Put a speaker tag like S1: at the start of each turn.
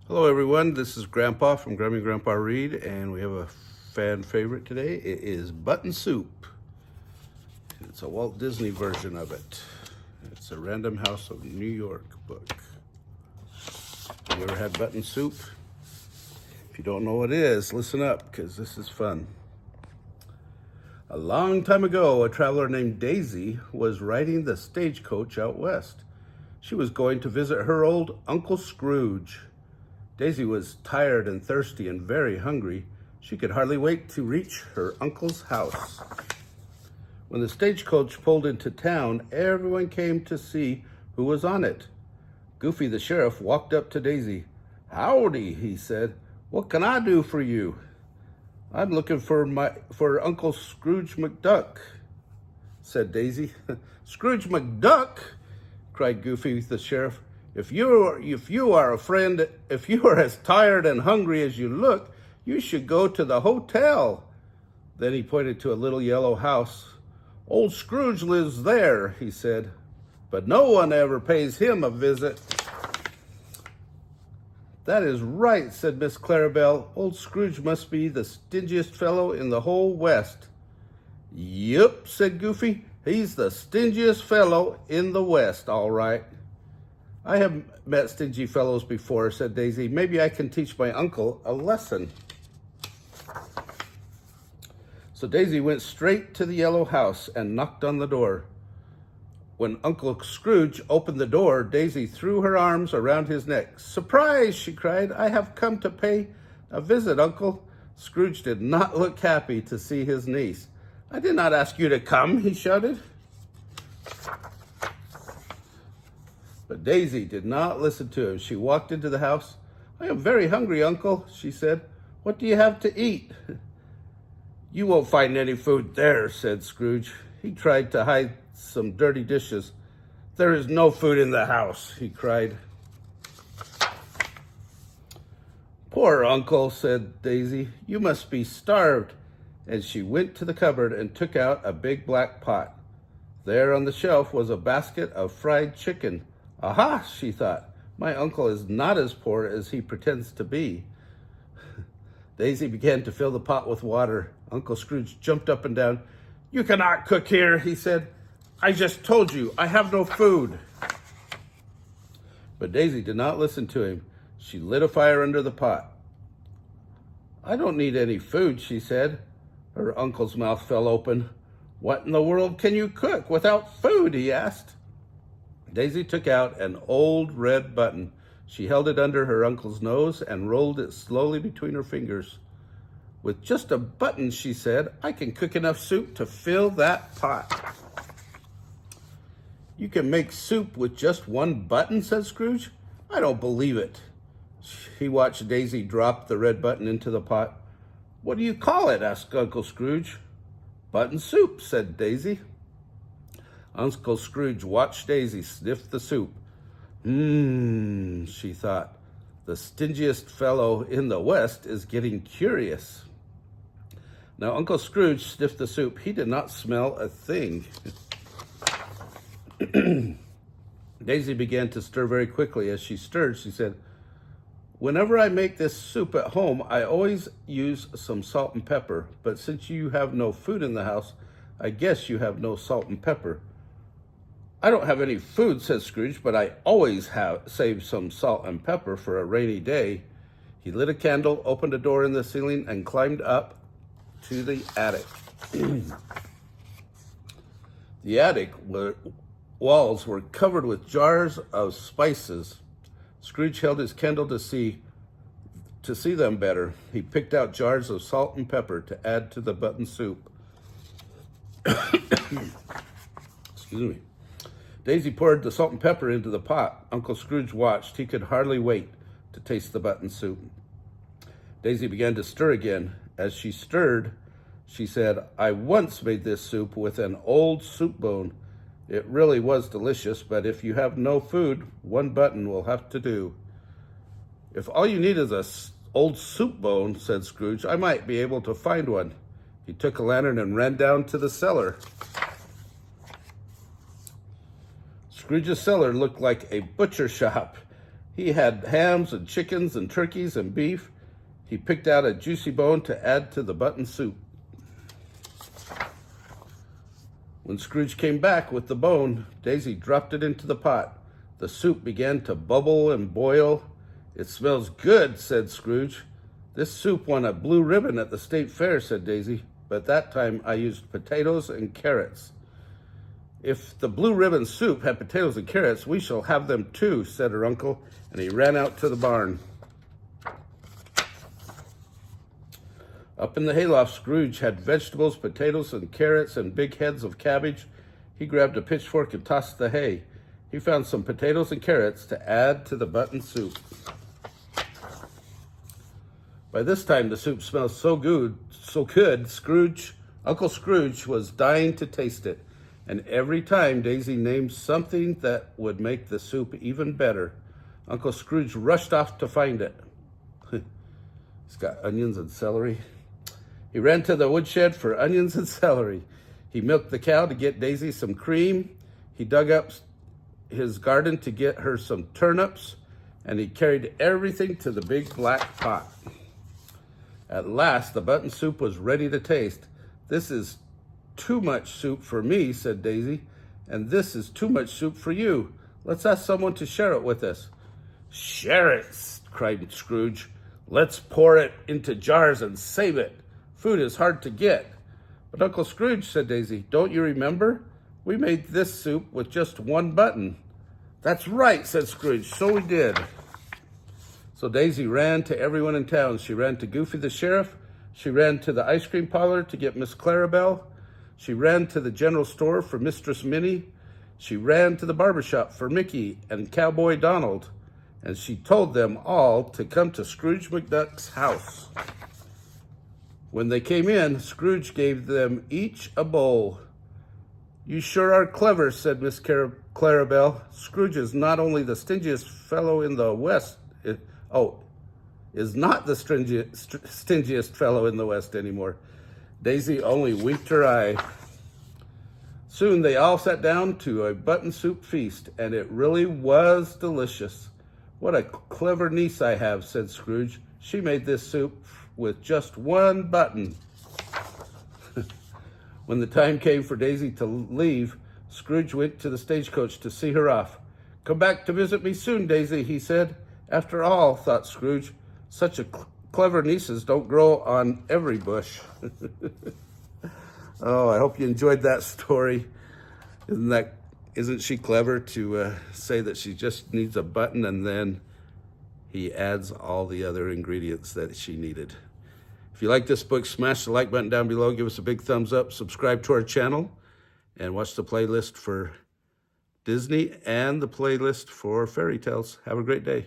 S1: Hello everyone, this is Grandpa from Grammy Grandpa Read, and we have a fan favorite today. It is Button Soup. It's a Walt Disney version of it. It's a Random House of New York book. Have you ever had button soup? If you don't know what it is, listen up, because this is fun. A long time ago, a traveler named Daisy was riding the stagecoach out west. She was going to visit her old Uncle Scrooge. Daisy was tired and thirsty and very hungry. She could hardly wait to reach her uncle's house. When the stagecoach pulled into town, everyone came to see who was on it. Goofy the sheriff walked up to Daisy. "Howdy," he said. "What can I do for you?" "I'm looking for Uncle Scrooge McDuck," said Daisy. "Scrooge McDuck?" cried Goofy the sheriff. If you are as tired and hungry as you look, you should go to the hotel." Then he pointed to a little yellow house. "Old Scrooge lives there," he said, "but no one ever pays him a visit." "That is right," said Miss Clarabelle. "Old Scrooge must be the stingiest fellow in the whole West." "Yup," said Goofy. "He's the stingiest fellow in the West, all right." "I have met stingy fellows before," said Daisy. "Maybe I can teach my uncle a lesson." So Daisy went straight to the yellow house and knocked on the door. When Uncle Scrooge opened the door, Daisy threw her arms around his neck. "Surprise!" she cried. "I have come to pay a visit, Uncle." Scrooge did not look happy to see his niece. "I did not ask you to come," he shouted. But Daisy did not listen to him. She walked into the house. "I am very hungry, Uncle," she said. "What do you have to eat?" "You won't find any food there," said Scrooge. He tried to hide some dirty dishes. "There is no food in the house," he cried. "Poor Uncle," said Daisy. "You must be starved." And she went to the cupboard and took out a big black pot. There on the shelf was a basket of fried chicken. "Aha," she thought, "my uncle is not as poor as he pretends to be." Daisy began to fill the pot with water. Uncle Scrooge jumped up and down. "You cannot cook here," he said. "I just told you I have no food." But Daisy did not listen to him. She lit a fire under the pot. "I don't need any food," she said. Her uncle's mouth fell open. "What in the world can you cook without food?" he asked. Daisy took out an old red button. She held it under her uncle's nose and rolled it slowly between her fingers. "With just a button," she said, "I can cook enough soup to fill that pot." "You can make soup with just one button?" said Scrooge. "I don't believe it." He watched Daisy drop the red button into the pot. "What do you call it?" asked Uncle Scrooge. "Button soup," said Daisy. Uncle Scrooge watched Daisy sniff the soup. She thought. "The stingiest fellow in the West is getting curious." Now, Uncle Scrooge sniffed the soup. He did not smell a thing. Daisy began to stir very quickly. As she stirred, she said, "Whenever I make this soup at home, I always use some salt and pepper. But since you have no food in the house, I guess you have no salt and pepper." "I don't have any food," said Scrooge, "but I always have saved some salt and pepper for a rainy day." He lit a candle, opened a door in the ceiling, and climbed up to the attic. The attic walls were covered with jars of spices. Scrooge held his candle to see them better. He picked out jars of salt and pepper to add to the button soup. Excuse me. Daisy poured the salt and pepper into the pot. Uncle Scrooge watched. He could hardly wait to taste the button soup. Daisy began to stir again. As she stirred, she said, "I once made this soup with an old soup bone. It really was delicious, but if you have no food, one button will have to do." "If all you need is an old soup bone," said Scrooge, "I might be able to find one." He took a lantern and ran down to the cellar. Scrooge's cellar looked like a butcher shop. He had hams and chickens and turkeys and beef. He picked out a juicy bone to add to the button soup. When Scrooge came back with the bone, Daisy dropped it into the pot. The soup began to bubble and boil. "It smells good," said Scrooge. "This soup won a blue ribbon at the state fair," said Daisy, "but that time I used potatoes and carrots." "If the blue ribbon soup had potatoes and carrots, we shall have them too," said her uncle, and he ran out to the barn. Up in the hayloft, Scrooge had vegetables, potatoes, and carrots, and big heads of cabbage. He grabbed a pitchfork and tossed the hay. He found some potatoes and carrots to add to the button soup. By this time, the soup smelled so good, Uncle Scrooge was dying to taste it. And every time Daisy named something that would make the soup even better, Uncle Scrooge rushed off to find it. He's got onions and celery. He ran to the woodshed for onions and celery. He milked the cow to get Daisy some cream. He dug up his garden to get her some turnips. And he carried everything to the big black pot. At last, the button soup was ready to taste. "This is too much soup for me," said Daisy, "and this is too much soup for you. Let's ask someone to share it with us." "Share it," cried Scrooge. "Let's pour it into jars and save it. Food is hard to get." "But Uncle Scrooge," said Daisy, "don't you remember? We made this soup with just one button." "That's right," said Scrooge. "So we did." So Daisy ran to everyone in town. She ran to Goofy the sheriff. She ran to the ice cream parlor to get Miss Clarabelle. She ran to the general store for Mistress Minnie. She ran to the barber shop for Mickey and Cowboy Donald. And she told them all to come to Scrooge McDuck's house. When they came in, Scrooge gave them each a bowl. "You sure are clever," said Miss Clarabelle. "Scrooge is not only the stingiest fellow in the West, is not the stingiest fellow in the West anymore." Daisy only winked her eye. Soon they all sat down to a button soup feast, and it really was delicious. "What a clever niece I have," said Scrooge. "She made this soup with just one button." When the time came for Daisy to leave, Scrooge went to the stagecoach to see her off. "Come back to visit me soon, Daisy," he said. After all, thought Scrooge, such a clever nieces don't grow on every bush. Oh, I hope you enjoyed that story. Isn't she clever to say that she just needs a button, and then he adds all the other ingredients that she needed. If you like this book, smash the like button down below, give us a big thumbs up, subscribe to our channel, and watch the playlist for Disney and the playlist for fairy tales. Have a great day.